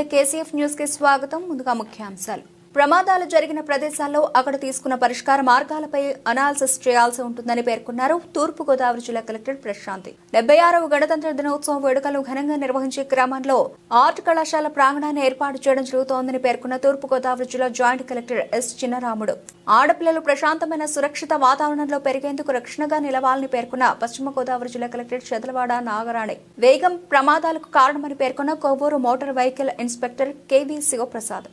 KCF news కి స్వాగతం. ముందుగా ముఖ్యాంశాలు. ప్రమాదాలు జరిగిన ప్రదేశాల్లో అక్కడ తీసుకున్న పరిష్కార మార్గాలపై అనాలిసిస్ చేయాల్సి ఉంటుందని పేర్కొన్నారు తూర్పు గోదావరి జిల్లా కలెక్టర్ ప్రశాంతి. 76వ గణతంత్ర దినోత్సవం వేడుకలు ఘనంగా నిర్వహించే క్రమంలో ఆర్ట్ కళాశాల ప్రాంగణాన్ని ఏర్పాటు చేయడం జరుగుతోందని పేర్కొన్న తూర్పు గోదావరి జిల్లా జాయింట్ కలెక్టర్ ఎస్ చిన్నరాముడు. ఆడపిల్లలు ప్రశాంతమైన సురక్షిత వాతావరణంలో పెరిగేందుకు రక్షణగా నిలవాలని పేర్కొన్న పశ్చిమ గోదావరి జిల్లా కలెక్టర్ చెదలవాడ నాగరాణి. వేగం ప్రమాదాలకు కారణమని పేర్కొన్న Kovvur motor vehicle inspector KV Shivaprasad.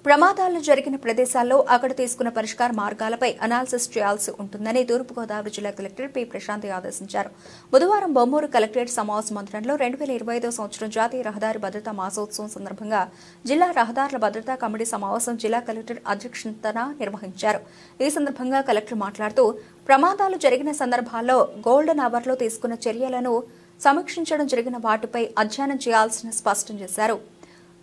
ప్రమాదాలు జరిగిన ప్రదేశాల్లో అక్కడ తీసుకున్న పరిష్కార మార్గాలపై అనాలిసిస్ చేయాల్సి ఉంటుందని తూర్పుగోదావరి జిల్లా కలెక్టర్ పి ప్రశాంతి ఆదేశించారు. బుధవారం బొమ్మూరు కలెక్టరేట్ సమావేశ మందిరంలో 2025 సంవత్సరం జాతీయ రహదారి భద్రతా మాసోత్సవం సందర్భంగా జిల్లా రహదారుల భద్రతా కమిటీ సమావేశం జిల్లా కలెక్టర్ అధ్యక్షతన నిర్వహించారు. ఈ సందర్భంగా కలెక్టర్ మాట్లాడుతూ ప్రమాదాలు జరిగిన సందర్భాల్లో గోల్డెన్ అవర్లో తీసుకున్న చర్యలను సమీక్షించడం, జరిగిన వాటిపై అధ్యయనం చేయాల్సిన స్పష్టం చేశారు.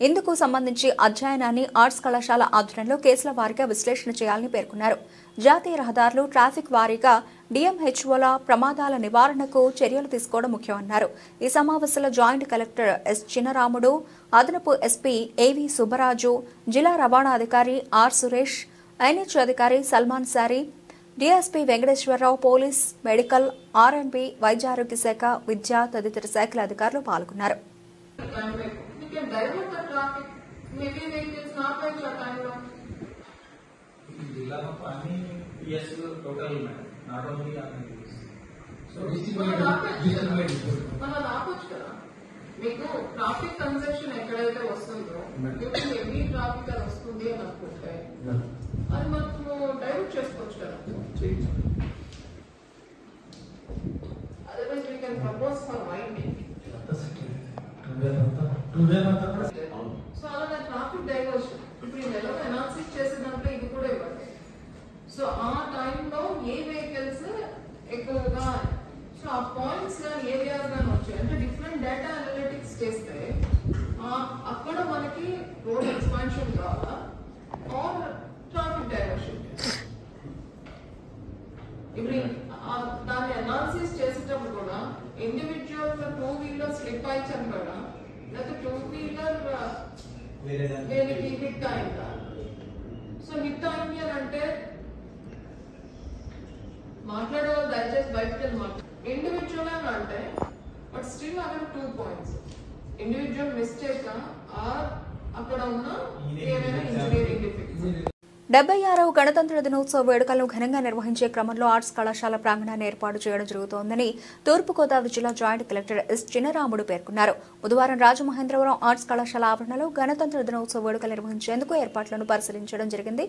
ఇందుకు సంబంధించి అధ్యయనాన్ని ఆర్ట్స్ కళాశాల ఆధ్వర్యంలో కేసుల వారీగా విశ్లేషణ చేయాలని పేర్కొన్నారు. జాతీయ రహదారులు, ట్రాఫిక్ వారీగా డిఎంహెచ్ఓల ప్రమాదాల నివారణకు చర్యలు తీసుకోవడం ముఖ్యమన్నారు. ఈ సమావేశంలో జాయింట్ కలెక్టర్ ఎస్ చిన్నరాముడు, అదనపు ఎస్పీ ఏవి సుబ్బరాజు, జిల్లా రవాణా అధికారి ఆర్ సురేష్, ఎన్హెచ్ అధికారి Salman sorry, DSP Venkateswara Rao, police, medical, R and B, వైద్య ఆరోగ్య శాఖ, విద్య తదితర శాఖల అధికారులు పాల్గొన్నారు. Can divert the traffic. Maybe vehicles not by time now. Jilla of Pani, yes, total not only activities. So this is మన రావచ్చు కదా. మీకు ట్రాఫిక్ కన్జెషన్ ఎక్కడైతే వస్తుందో మీకు ఎన్ని ట్రాఫిక్ అది వస్తుంది అని అనుకుంటే అది మనము డైవర్ట్ చేసుకోవచ్చు కదా. Otherwise we can propose for winding. So అలాగే ట్రాఫిక్ డైవర్షన్ ఇప్పుడు ఈ నెలలో అనాలిసిస్ చేసేదాంట్లో ఇది కూడా ఇవ్వండి. సో ఆ టైంలో ఏ వెహికల్స్ ఎక్కువగా, సో ఆ పాయింట్స్ గా ఏరియాస్ గానీ వచ్చాయి అంటే డిఫరెంట్ డేటా అనలిటిక్స్ చేస్తే అక్కడ మనకి రోడ్ ఎక్స్పాన్షన్ కావాలా ఆర్ ట్రాఫిక్ డైవర్షన్. ఇప్పుడు దాన్ని అనాలిసిస్ చేసేటప్పుడు కూడా ఇండివిజువల్ 2 వీలర్ స్లిప్ అయ్యాను కదా, లేకపోతే 2 వీలర్ దేనికి హిట్ అయిందా. సో హిట్ అయింది అని అంటే మాట్లాడేవాళ్ళు దయచేసి బయటకు వెళ్ళి మాట్లాడు. ఇండివిజువల్ అని అంటే బట్ స్టిల్ అక్కడ 2 పాయింట్స్, ఇండివిజువల్ మిస్టేక్ ఆర్ అక్కడ ఉన్న ఏమైనా ఇంజనీరింగ్ డిఫెక్ట్స్. 76వ గణతంత్ర దినోత్సవ వేడుకలను ఘనంగా నిర్వహించే క్రమంలో ఆర్ట్స్ కళాశాల ప్రాంగణాన్ని ఏర్పాటు చేయడం జరుగుతోందని తూర్పుగోదావరి జిల్లా జాయింట్ కలెక్టర్ ఎస్ చిన్నరాముడు పేర్కొన్నారు. బుధవారం రాజమహేంద్రవరం ఆర్ట్స్ కళాశాల ఆవరణలో గణతంత్ర దినోత్సవ వేడుకలు నిర్వహించేందుకు ఏర్పాట్లను పరిశీలించడం జరిగింది.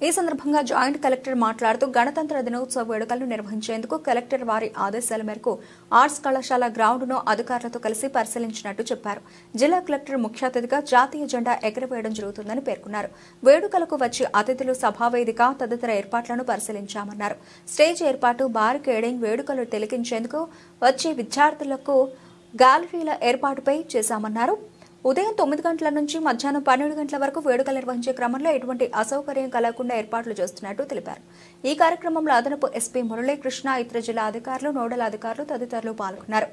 ఈ సందర్భంగా జాయింట్ కలెక్టర్ మాట్లాడుతూ గణతంత్ర దినోత్సవ వేడుకలను నిర్వహించేందుకు కలెక్టర్ వారి ఆదేశాల మేరకు ఆర్ట్స్ కళాశాల గ్రౌండ్ను అధికారులతో కలిసి పరిశీలించినట్టు చెప్పారు. జిల్లా కలెక్టర్ ముఖ్య అతిథిగా జాతీయ జెండా ఎగురవేయడం జరుగుతుందని పేర్కొన్నారు. వేడుకలకు వచ్చి అతిథులు, సభావేదిక తదితర ఏర్పాట్లను పరిశీలించామన్నారు. స్టేజ్ ఏర్పాటు, బారికేడింగ్, వేడుకలు తిలకించేందుకు వచ్చే విద్యార్థులకు గ్యాలరీల ఏర్పాటుపై చేశామన్నారు. ఉదయం 9 గంటల నుంచి మధ్యాహ్నం 12 గంటల వరకు వేడుకలు నిర్వహించే క్రమంలో ఎటువంటి అసౌకర్యం కలగకుండా ఏర్పాట్లు చేస్తున్నట్టు తెలిపారు. ఈ కార్యక్రమంలో అదనపు ఎస్పీ మురళీకృష్ణ, ఇతర జిల్లా అధికారులు, నోడల్ అధికారులు తదితరులు పాల్గొన్నారు.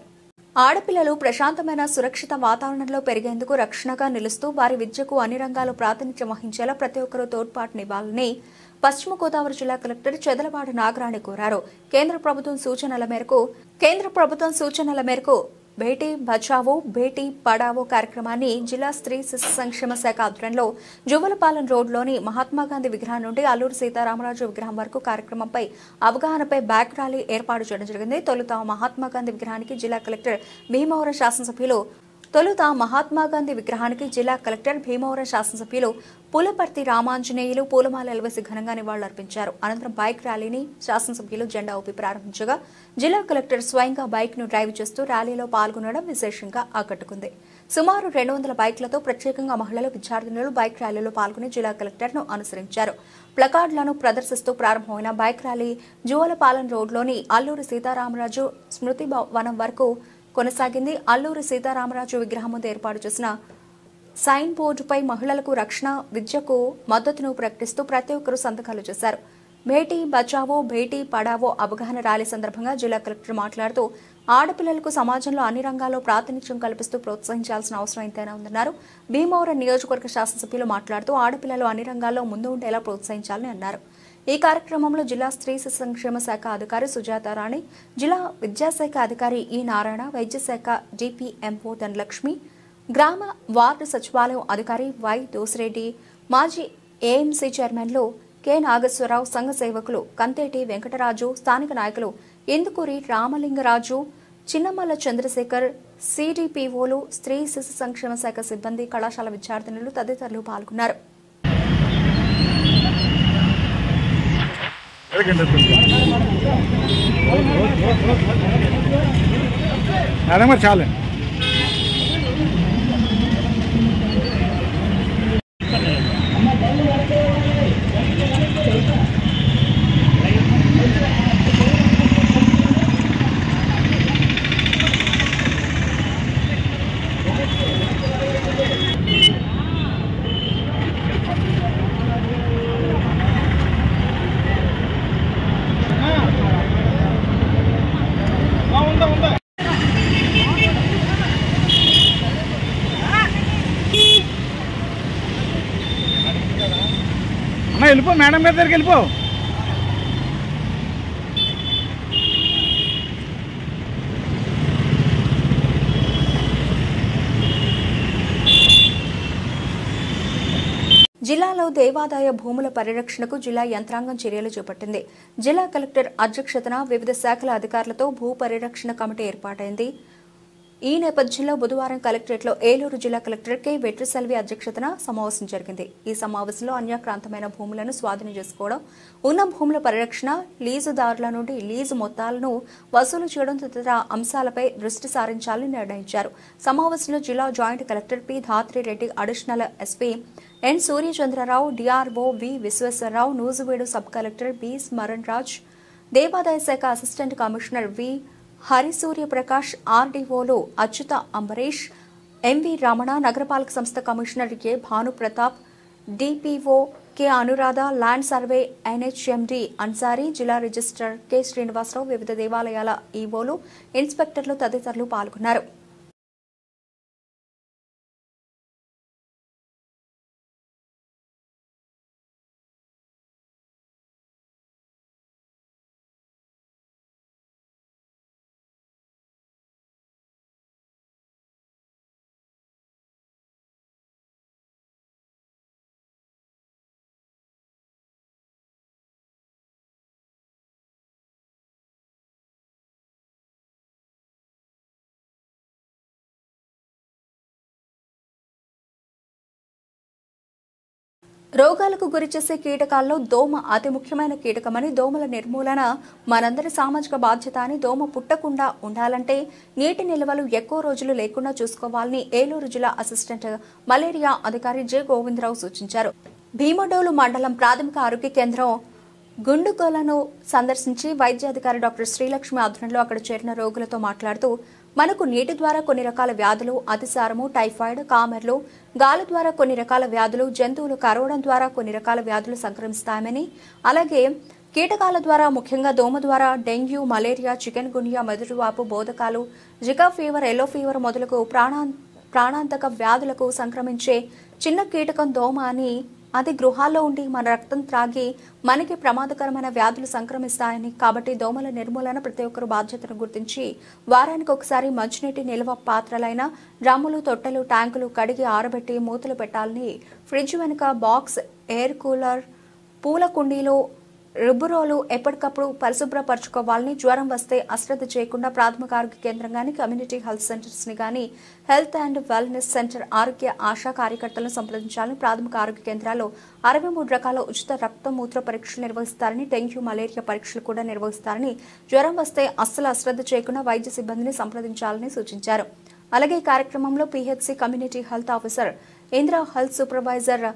ఆడపిల్లలు ప్రశాంతమైన సురక్షిత వాతావరణంలో పెరిగేందుకు రక్షణగా నిలుస్తూ వారి విద్యకు అన్ని రంగాలు ప్రాతినిధ్యం వహించేలా ప్రతి ఒక్కరూ తోడ్పాటునివ్వాలని పశ్చిమ గోదావరి జిల్లా కలెక్టర్ చెదలవాడ నాగరాణి కోరారు. కేంద్ర ప్రభుత్వం సూచనల మేరకు బేటీ బచావో బేటీ పడావో కార్యక్రమాన్ని జిల్లా స్త్రీ శిశు సంక్షేమ శాఖ ఆధ్వర్యంలో జువ్వలపాలెం రోడ్లోని మహాత్మాగాంధీ విగ్రహం నుండి అల్లూరి సీతారామరాజు విగ్రహం వరకు కార్యక్రమంపై అవగాహనపై బ్యాగ్ ర్యాలీ ఏర్పాటు చేయడం జరిగింది. తొలుత మహాత్మాగాంధీ విగ్రహానికి జిల్లా కలెక్టర్ భీమవరం శాసనసభ్యులు పూలపర్తి రామాంజనేయులు పూలమాలలు వేసి ఘనంగా నివాళులర్పించారు. అనంతరం బైక్ ర్యాలీని శాసనసభ్యులు జెండా ఊపి ప్రారంభించగా జిల్లా కలెక్టర్ స్వయంగా బైక్ ను డ్రైవ్ చేస్తూ ర్యాలీలో పాల్గొనడం విశేషంగా ఆకట్టుకుంది. సుమారు 200 బైక్లతో ప్రత్యేకంగా మహిళలు, విద్యార్థినులు బైక్ ర్యాలీలో పాల్గొని జిల్లా కలెక్టర్ ను అనుసరించారు. ప్లకార్డులను ప్రదర్శిస్తూ ప్రారంభమైన బైక్ ర్యాలీ జువ్వలపాలెం రోడ్లోని అల్లూరి సీతారామరాజు స్మృతి వనం వరకు కొనసాగింది. అల్లూరి సీతారామరాజు విగ్రహం ముందు ఏర్పాటు చేసిన సైన్ బోర్డుపై మహిళలకు రక్షణ, విద్యకు మద్దతును ప్రకటిస్తూ ప్రతి ఒక్కరూ సంతకాలు చేశారు. బేటీ బచావో బేటీ పడావో అవగాహన ర్యాలీ సందర్భంగా జిల్లా కలెక్టర్ మాట్లాడుతూ ఆడపిల్లలకు సమాజంలో అన్ని రంగాల్లో ప్రాతినిధ్యం కల్పిస్తూ ప్రోత్సహించాల్సిన అవసరం ఎంతైనా ఉందన్నారు. భీమవరం నియోజకవర్గ శాసనసభ్యులు మాట్లాడుతూ ఆడపిల్లలు అన్ని రంగాల్లో ముందు ఉండేలా ప్రోత్సహించాలని అన్నారు. ఈ కార్యక్రమంలో జిల్లా స్త్రీ శిశు సంక్షేమ శాఖ అధికారి సుజాత రాణి, జిల్లా విద్యాశాఖ అధికారి ఈ నారాయణ, వైద్య శాఖ డిపిఎంఓ ధనలక్ష్మి, గ్రామ వార్డు సచివాలయం అధికారి వై దోసిరెడ్డి, మాజీ ఏఎంసీ చైర్మన్లు కె నాగేశ్వరరావు, సంఘ సేవకులు కంతేటి వెంకటరాజు, స్థానిక నాయకులు ఇందుకూరి రామలింగరాజు, చిన్నమల్ల చంద్రశేఖర్, సిడిపిఓలు, స్త్రీ శిశు సంక్షేమ శాఖ సిబ్బంది, కళాశాల విద్యార్థినులు తదితరులు పాల్గొన్నారు. చాలు వెళ్ళిపో, మేడం గారి దగ్గరికి వెళ్ళిపో. జిల్లాలో దేవాదాయ భూముల పరిరక్షణకు జిల్లా యంత్రాంగం చర్యలు చేపట్టింది. జిల్లా కలెక్టర్ అధ్యక్షతన వివిధ శాఖల అధికారులతో భూ పరిరక్షణ కమిటీ ఏర్పాటైంది. ఈ నేపథ్యంలో బుధవారం కలెక్టరేట్లో ఏలూరు జిల్లా కలెక్టర్ కె వెట్రిసెల్వి అధ్యక్షతన సమావేశం జరిగింది. ఈ సమావేశంలో అన్యాక్రాంతమైన భూములను స్వాధీనం చేసుకోవడం, ఉన్న భూముల పరిరక్షణ, లీజుదారుల నుండి లీజు మొత్తాలను వసూలు చేయడం తదితర అంశాలపై దృష్టి సారించాలని నిర్ణయించారు. సమావేశంలో జిల్లా joint collector P Dhatri Reddy, additional SP N Surya Chandra Rao, DRO V Visweswara Rao, Nuzvid sub collector B Smaran Raj, దేవాదాయ శాఖ అసిస్టెంట్ కమిషనర్ వి హరిసూర్యప్రకాష్, ఆర్డీఓలు అచ్యుత అంబరీష్, ఎంవి రమణ, నగరపాలక సంస్థ commissioner K Bhanu Pratap, DPO K Anuradha, land survey NHMD Ansari, జిల్లా రిజిస్ట్రార్ కె శ్రీనివాసరావు, వివిధ దేవాలయాల ఈవోలు, ఇన్స్పెక్టర్లు తదితరులు పాల్గొన్నారు. రోగాలకు గురిచేసే కీటకాల్లో దోమ అతి ముఖ్యమైన కీటకమని, దోమల నిర్మూలన మనందరి సామాజిక బాధ్యత అని, దోమ పుట్టకుండా ఉండాలంటే నీటి నిల్వలు ఎక్కువ రోజులు లేకుండా చూసుకోవాలని ఏలూరు జిల్లా అసిస్టెంట్ మలేరియా అధికారి జె గోవిందరావు సూచించారు. భీమడోలు మండలం ప్రాథమిక ఆరోగ్య కేంద్రం గుండుగోలను సందర్శించి వైద్యాధికారి డాక్టర్ శ్రీలక్ష్మి ఆధ్వర్యంలో అక్కడ చేరిన రోగులతో మాట్లాడుతూ, మనకు నీటి ద్వారా కొన్ని రకాల వ్యాధులు, అతిసారము, టైఫాయిడ్, కామెర్లు, గాలి ద్వారా కొన్ని రకాల వ్యాధులు, జంతువులు కరవడం ద్వారా కొన్ని రకాల వ్యాధులు సంక్రమిస్తాయని, అలాగే కీటకాల ద్వారా ముఖ్యంగా దోమ ద్వారా డెంగ్యూ, మలేరియా, చికెన్ గున్యా, మెదడువాపు, బోధకాలు, జికా ఫీవర్, ఎల్లో ఫీవర్ మొదలగు ప్రాణాంతక వ్యాధులకు సంక్రమించే చిన్న కీటకం దోమ అని, అది గృహాల్లో ఉండి మన రక్తం త్రాగి మనకి ప్రమాదకరమైన వ్యాధులు సంక్రమిస్తాయని, కాబట్టి దోమల నిర్మూలన ప్రతి ఒక్కరు బాధ్యతను గుర్తించి వారానికి ఒకసారి మంచినీటి నిల్వ పాత్రలైన డ్రమ్ములు, తొట్టెలు, ట్యాంకులు కడిగి ఆరబెట్టి మూతలు పెట్టాలని, ఫ్రిడ్జ్ వెనుక బాక్స్, ఎయిర్ కూలర్, పూల కుండీలు, రుబ్బురోలు ఎప్పటికప్పుడు పరిశుభ్రపరచుకోవాలని, జ్వరం వస్తే అశ్రద్ధ చేయకుండా ప్రాథమిక ఆరోగ్య కేంద్రం గానీ, కమ్యూనిటీ హెల్త్ సెంటర్స్ ని గానీ, హెల్త్ అండ్ వెల్నెస్ సెంటర్ ఆరోగ్య ఆశా కార్యకర్తలను సంప్రదించాలని, ప్రాథమిక ఆరోగ్య కేంద్రాల్లో 63 రకాల ఉచిత రక్త మూత్ర పరీక్షలు నిర్వహిస్తారని, డెంగ్యూ, మలేరియా పరీక్షలు కూడా నిర్వహిస్తారని, జ్వరం వస్తే అస్సలు అశ్రద్ధ చేయకుండా వైద్య సిబ్బందిని సంప్రదించాలని సూచించారు. అలాగే ఈ కార్యక్రమంలో PHC community health officer Indira, health supervisor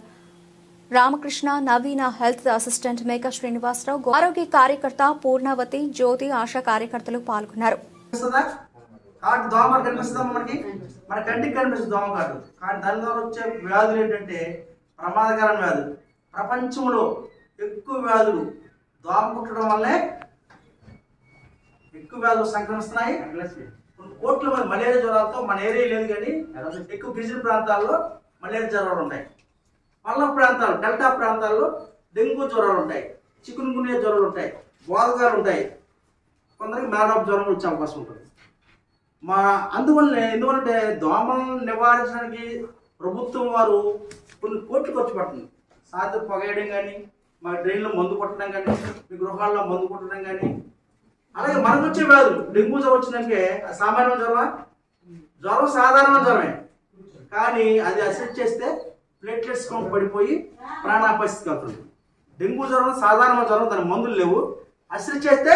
Ramakrishna, Naveena, health assistant Meka Srinivasa Rao, ఆరోగ్య కార్యకర్త పూర్ణవతి, జ్యోతి, ఆశా కార్యకర్తలు పాల్గొన్నారు. మన కంటికి కనిపిస్తుంది దోమ కాటు, కానీ దాని ద్వారా వచ్చే వ్యాధులు ఏంటంటే ప్రమాదకరమైన వ్యాధులు. ప్రపంచంలో ఎక్కువ వ్యాధులు దోమ కుట్టడం వల్లే ఎక్కువ వ్యాధులు సంక్రమిస్తున్నాయి. కోట్ల మంది మలేరియా జ్వరాలతో మన ఏరియా లేదు కానీ ఎక్కువ గిరిజన ప్రాంతాల్లో మలేరియా జ్వరాలు ఉంటాయి. పల్ల ప్రాంతాలు డెల్టా ప్రాంతాల్లో డెంగ్యూ జ్వరాలు ఉంటాయి, చికున్ గున్యా జ్వరాలు ఉంటాయి, బోధగాలు ఉంటాయి, కొందరికి మ్యాడప్ జ్వరం వచ్చే అవకాశం ఉంటుంది. ఎందుకంటే దోమలను నివారించడానికి ప్రభుత్వం వారు కొన్ని కోట్లు ఖర్చు పడుతుంది. సాయంత్రం పొగేయడం కానీ, మా డ్రైన్లో మందు కొట్టడం కానీ, మీ గృహాల్లో మందు కొట్టడం కానీ. అలాగే మనకు వచ్చే వ్యాధులు డెంగ్యూ జ్వరం వచ్చిందంటే సామాన్య జ్వరమా? జ్వరం సాధారణ జ్వరమే, కానీ అది అసెట్ చేస్తే ప్లేట్లెట్స్ కౌంట్ పడిపోయి ప్రాణాపరిస్థితికి అవుతుంది. డెంగ్యూ జ్వరం సాధారణ జ్వరం, దాని మందులు లేవు. అసెట్ చేస్తే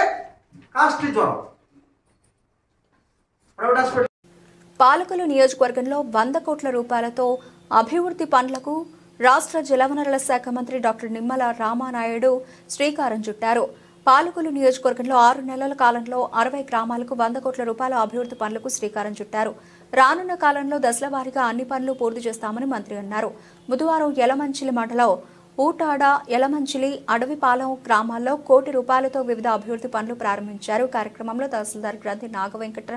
కాస్ట్లీ జ్వరం. ప్రైవేట్ హాస్పిటల్ పాలకులు నియోజకవర్గంలో 100 కోట్ల రూపాయలతో అభివృద్ధి పనులకు రాష్ట్ర జలవనరుల శాఖ మంత్రి డాక్టర్ నిమ్మల రామానాయుడు శ్రీకారం చుట్టారు. పాలకులు నియోజకవర్గంలో 6 నెలల కాలంలో 60 గ్రామాలకు 100 కోట్ల రూపాయల అభివృద్ధి పనులకు శ్రీకారం చుట్టారు. రానున్న కాలంలో దశల వారీగా అన్ని పనులు పూర్తి చేస్తామని మంత్రి అన్నారు. బుధవారం యలమంచిలి మండలం ఊటాడ, యలమంచిలి, అడవిపాలెం గ్రామాల్లో 1 కోటి రూపాయలతో వివిధ అభివృద్ధి పనులు ప్రారంభించారు. కార్యక్రమంలో తహసీల్దార్ గ్రంథి నాగవెంకట,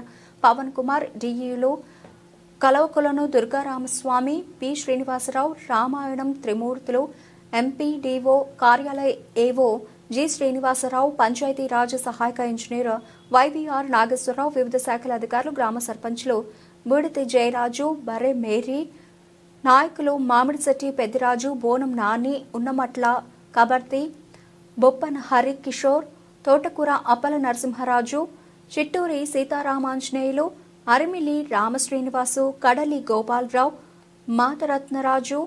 పవన్ కుమార్, డిఈలు కలవకులను దుర్గారామస్వామి, పి శ్రీనివాసరావు, రామాయణం త్రిమూర్తులు, ఎంపీడీఓ కార్యాలయ ఏవో జి శ్రీనివాసరావు, పంచాయతీరాజ్ సహాయక ఇంజనీర్ వైవీఆర్ నాగేశ్వరరావు, వివిధ శాఖల అధికారులు, గ్రామ సర్పంచ్లు బూడితి జయరాజు, బర్రె మేరీ, నాయకులు మామిడిశెట్టి పెద్దిరాజు, బోనం నాని, ఉన్నమట్ల కబర్తి, బొప్పన హరి కిషోర్, తోటకూర అప్పల నరసింహరాజు, చిట్టూరి సీతారామాంజనేయులు, అరిమిలి రామశ్రీనివాసు, కడలి గోపాలరావు, మాతరత్నరాజు,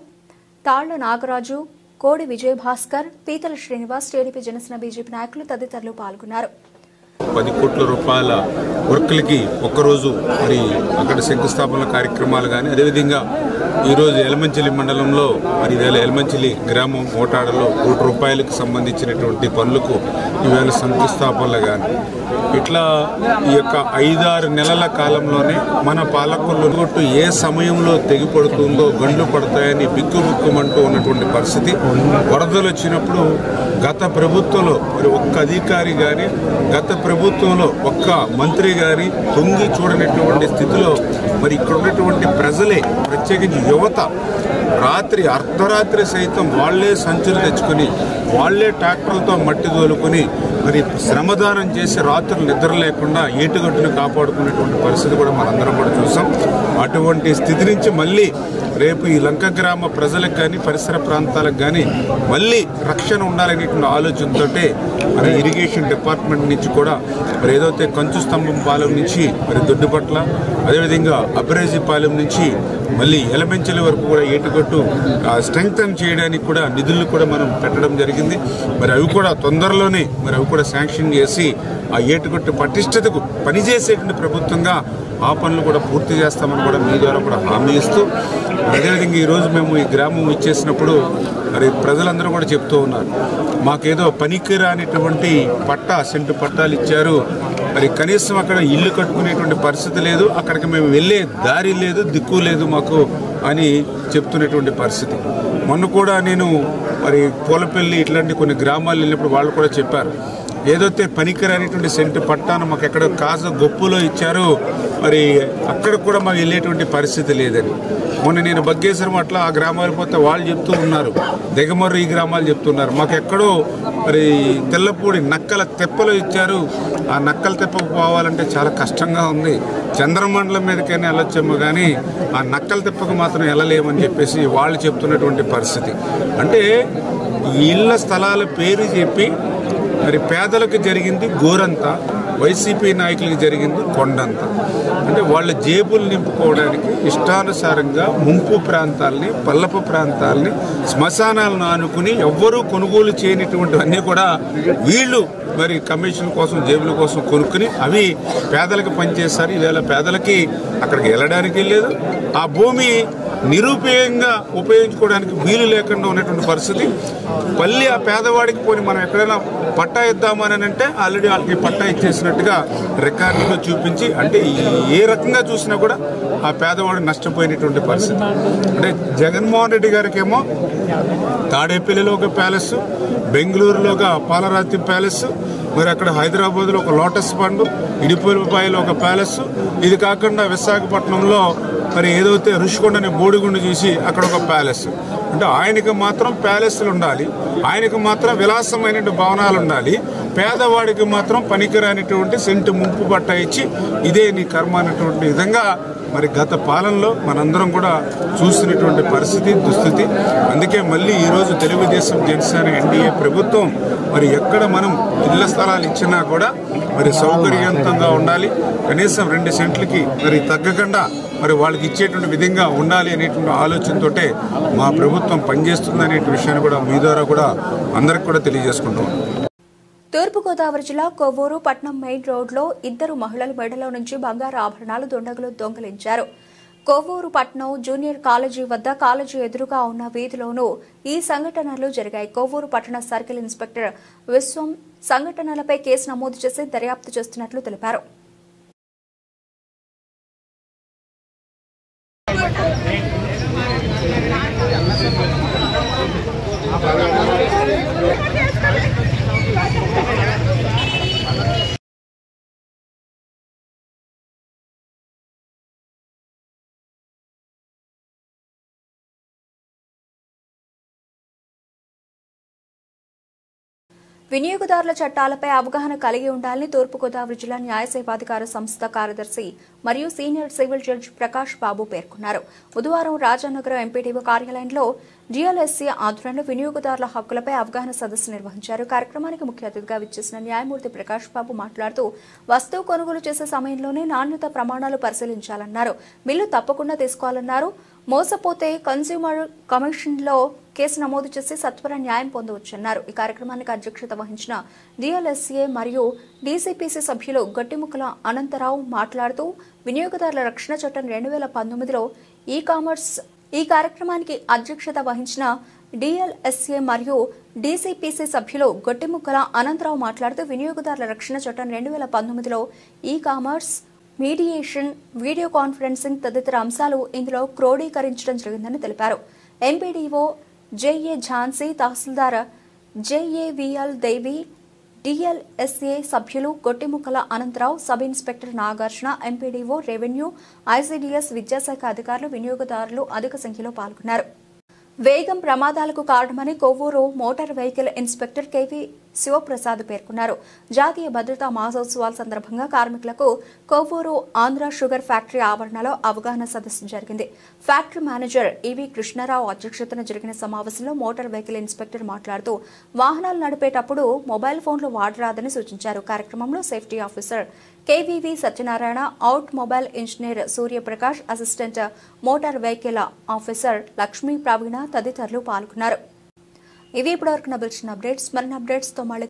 తాళ్ల నాగరాజు, కోడి విజయభాస్కర్, పీతల శ్రీనివాస్, టీడీపీ జనసేన బీజేపీ నాయకులు తదితరులు పాల్గొన్నారు. 10 కోట్ల రూపాయల వర్కులకి ఒక్కరోజు మరి అక్కడ శంకుస్థాపన కార్యక్రమాలు కానీ, అదేవిధంగా ఈరోజు యలమంచిలి మండలంలో మరి ఈవేళ యలమంచిలి గ్రామం ఓటాడలో 1 కోటి రూపాయలకు సంబంధించినటువంటి పనులకు ఈవేళ శంకుస్థాపనలు కానీ, ఇట్లా ఈ యొక్క 5-6 నెలల కాలంలోనే మన పాలకులు ఏ సమయంలో తెగిపడుతుందో, గండ్లు పడతాయని బిక్కుబుక్కుమంటూ ఉన్నటువంటి పరిస్థితి. వరదలు వచ్చినప్పుడు గత ప్రభుత్వంలో మరి ఒక్క అధికారి కానీ, గత ప్రభుత్వంలో ఒక్క మంత్రి కానీ తొంగి చూడనటువంటి స్థితిలో మరి ఇక్కడ ఉన్నటువంటి ప్రజలే, ప్రత్యేకించి యువత, రాత్రి అర్ధరాత్రి సైతం వాళ్లే సంచులు తెచ్చుకొని, వాళ్లే ట్రాక్టర్లతో మట్టి తోలుకొని మరి శ్రమదానం చేసి రాత్రులు నిద్ర లేకుండా ఏటుగట్టును కాపాడుకునేటువంటి పరిస్థితి కూడా మనందరం కూడా చూసాం. అటువంటి స్థితి నుంచి మళ్ళీ రేపు ఈ లంక గ్రామ ప్రజలకు కానీ, పరిసర ప్రాంతాలకు కానీ మళ్ళీ రక్షణ ఉండాలనేటువంటి ఆలోచనతో మరి ఇరిగేషన్ డిపార్ట్మెంట్ నుంచి కూడా మరి ఏదైతే కంచు స్తంభం పాలెం నుంచి మరి దొడ్డుపట్ల, అదేవిధంగా అబ్రేజీ పాలెం నుంచి మళ్ళీ యలమంచిలి వరకు కూడా ఏటుగట్టు స్ట్రెంగ్తన్ చేయడానికి కూడా నిధులు కూడా మనం పెట్టడం జరిగింది. మరి అవి కూడా తొందరలోనే మరి అవి కూడా శాంక్షన్ చేసి ఆ ఏటుగట్టు పటిష్టతకు పనిచేసేటువంటి ప్రభుత్వంగా ఆ పనులు కూడా పూర్తి చేస్తామని కూడా మీ ద్వారా కూడా హామీ ఇస్తూ, అదేవిధంగా ఈరోజు మేము ఈ గ్రామం ఇచ్చేసినప్పుడు మరి ప్రజలందరూ కూడా చెప్తూ ఉన్నారు, మాకేదో పనికిరానిటువంటి సెంటు పట్టాలు ఇచ్చారు, మరి కనీసం అక్కడ ఇల్లు కట్టుకునేటువంటి పరిస్థితి లేదు, అక్కడికి మేము వెళ్ళే దారి లేదు, దిక్కు లేదు మాకు అని చెప్తున్నటువంటి పరిస్థితి. మొన్న కూడా నేను మరి పూలపల్లి ఇట్లాంటి కొన్ని గ్రామాలు వెళ్ళినప్పుడు వాళ్ళు కూడా చెప్పారు, ఏదైతే పనికిరానిటువంటి సెంటు పట్టాను మాకు ఎక్కడ కాస గొప్పులో ఇచ్చారో మరి అక్కడ కూడా మాకు వెళ్ళేటువంటి పరిస్థితి లేదని. మొన్న నేను బగ్గేశ్వరం అట్లా ఆ గ్రామాలు పోతే వాళ్ళు చెప్తూ ఉన్నారు, దిగమర్రు ఈ గ్రామాలు చెప్తున్నారు, మాకు ఎక్కడో మరి తెల్లపూడి నక్కల తెప్పలు ఇచ్చారు, ఆ నక్కల తెప్పకు పోవాలంటే చాలా కష్టంగా ఉంది, చంద్రమండలం మీదకైనా వెళ్ళొచ్చేమో కానీ ఆ నక్కల తెప్పకు మాత్రం వెళ్ళలేమని చెప్పేసి వాళ్ళు చెప్తున్నటువంటి పరిస్థితి. అంటే ఇళ్ల స్థలాల పేరు చెప్పి మరి పేదలకు జరిగింది గోరంతా, వైసీపీ నాయకులకు జరిగింది కొండంత. అంటే వాళ్ళ జేబులు నింపుకోవడానికి ఇష్టానుసారంగా ముంపు ప్రాంతాలని, పల్లపు ప్రాంతాలని, శ్మశానాలను ఆనుకుని ఎవ్వరూ కొనుగోలు చేయనటువంటివన్నీ కూడా వీళ్ళు మరి కమిషన్ కోసం, జేబుల కోసం కొనుక్కుని అవి పేదలకు పనిచేస్తారు. ఈవేళ పేదలకి అక్కడికి వెళ్ళడానికి లేదు, ఆ భూమి నిరుపయోగంగా ఉపయోగించుకోవడానికి వీలు లేకుండా ఉన్నటువంటి పరిస్థితి. మళ్ళీ ఆ పేదవాడికి పోని మనం ఎక్కడైనా పట్టా ఇద్దామని అంటే ఆల్రెడీ వాళ్ళకి పట్టా ఇచ్చేసినట్టుగా రికార్డులో చూపించి, అంటే ఏ రకంగా చూసినా కూడా ఆ పేదవాడు నష్టపోయినటువంటి పరిస్థితి. అంటే జగన్మోహన్ రెడ్డి గారికేమో తాడేపల్లిలో ఒక ప్యాలెస్, బెంగళూరులో ఒక పాలరాతి ప్యాలెస్, మరి అక్కడ హైదరాబాద్లో ఒక లోటస్ పండు, ఇడిపల్లిపాయలో ఒక ప్యాలెస్, ఇది కాకుండా విశాఖపట్నంలో మరి ఏదైతే ఋషికొండని బోడిగుండు చేసి అక్కడ ఒక ప్యాలెస్. అంటే ఆయనకు మాత్రం ప్యాలెస్లు ఉండాలి, ఆయనకు మాత్రం విలాసమైన భవనాలు ఉండాలి, పేదవాడికి మాత్రం పనికిరానిటువంటి సెంటు ముంపు పట్ట ఇచ్చి ఇదే నీ కర్మ అనేటువంటి విధంగా మరి గత పాలనలో మనందరం కూడా చూస్తున్నటువంటి పరిస్థితి, దుస్థితి. అందుకే మళ్ళీ ఈరోజు తెలుగుదేశం జనసేన ఎన్డీఏ ప్రభుత్వం మరి ఎక్కడ మనం ఇళ్ల స్థలాలు ఇచ్చినా కూడా మరి సౌకర్యవంతంగా ఉండాలి, కనీసం 2 సెంట్లకి మరి తగ్గకుండా మరి వాళ్ళకి ఇచ్చేటువంటి విధంగా ఉండాలి అనేటువంటి ఆలోచనతోటే మా ప్రభుత్వం పనిచేస్తుంది అనే విషయాన్ని కూడా మీ ద్వారా కూడా అందరికి కూడా తెలియజేసుకుంటాం. తూర్పుగోదావరి జిల్లా కొవ్వూరు పట్నం మెయిన్ రోడ్లో 2 మహిళల మెడలో నుంచి బంగారు ఆభరణాలు దుండగులు దొంగిలించారు. కొవ్వూరు పట్నం జూనియర్ కాలేజీ వద్ద కాలేజీ ఎదురుగా ఉన్న వీధిలోనూ ఈ సంఘటనలు జరిగాయి. కొవ్వూరు పట్టణ సర్కిల్ ఇన్స్పెక్టర్ విశ్వం సంఘటనలపై కేసు నమోదు చేసి దర్యాప్తు చేస్తున్నట్లు తెలిపారు. వినియోగదారుల చట్టాలపై అవగాహన కలిగి ఉండాలని తూర్పుగోదావరి జిల్లా న్యాయ సేవాధికార సంస్థ కార్యదర్శి మరియు సీనియర్ సివిల్ జడ్జి ప్రకాష్ బాబు పేర్కొన్నారు. బుధవారం రాజానగరం ఎంపీడీఓ కార్యాలయంలో డిఎల్ఎస్సీ ఆధ్వర్యంలో వినియోగదారుల హక్కులపై అవగాహన సదస్సు నిర్వహించారు. కార్యక్రమానికి ముఖ్య అతిథిగా విచ్చేసిన న్యాయమూర్తి ప్రకాష్ బాబు మాట్లాడుతూ వస్తువు కొనుగోలు చేసే సమయంలోనే నాణ్యత ప్రమాణాలు పరిశీలించాలన్నారు. బిల్లు తప్పకుండా తీసుకోవాలన్నారు. మోసపోతే కన్స్యూమర్ కమిషన్లో కేసు నమోదు చేసి సత్వర న్యాయం పొందవచ్చన్నారు. ఈ కార్యక్రమానికి అధ్యక్షత వహించిన డిఎల్ఎస్ఏ మరియు డీసీపీసీ సభ్యులు గట్టిముక్కల అనంతరావు మాట్లాడుతూ వినియోగదారుల రక్షణ చట్టం 2019లో ఈ కార్యక్రమానికి అధ్యక్షత వహించిన డిఎల్ఎస్ఏ మరియు డీసీపీసీ సభ్యులు గొట్టిముక్కల అనంతరావు మాట్లాడుతూ వినియోగదారుల రక్షణ చట్టం 2019లో ఈ-కామర్స్, మీడియేషన్, వీడియో కాన్ఫరెన్సింగ్ తదితర అంశాలు ఇందులో క్రోడీకరించడం జరిగిందని తెలిపారు. ఎంపీడీఓ జేఏ ఝాన్సీ, తహసీల్దార్ జేఏవిఎల్ దేవి, డిఎల్ఎస్ఏ సభ్యులు Gottimukkala Anantharao, sub inspector Nagarjuna, MPDO, revenue, ICDS, విద్యాశాఖ అధికారులు, వినియోగదారులు అధిక సంఖ్యలో పాల్గొన్నారు. వేగం ప్రమాదాలకు కారణమని Kovvur motor vehicle inspector KV Sivaprasad పేర్కొన్నారు. జాతీయ భద్రతా మాసోత్సవాల సందర్భంగా కార్మికులకు కొవ్వూరు ఆంధ్ర షుగర్ ఫ్యాక్టరీ ఆవరణలో అవగాహన సదస్సు జరిగింది. ఫ్యాక్టరీ మేనేజర్ ఈవీ కృష్ణారావు అధ్యక్షతన జరిగిన సమావేశంలో మోటార్ వెహికల్ ఇన్స్పెక్టర్ మాట్లాడుతూ వాహనాలు నడిపేటప్పుడు మొబైల్ ఫోన్లు వాడరాదని సూచించారు. కార్యక్రమంలో safety officer KVV Satyanarayana, out mobile engineer Surya Prakash, assistant motor vehicle officer Lakshmi Praveena తదితరులు పాల్గొన్నారు. ఇవి ఇప్పటివరకు నబిల్చిన అప్డేట్స్. మరిన్ని అప్డేట్స్తో మళ్ళీ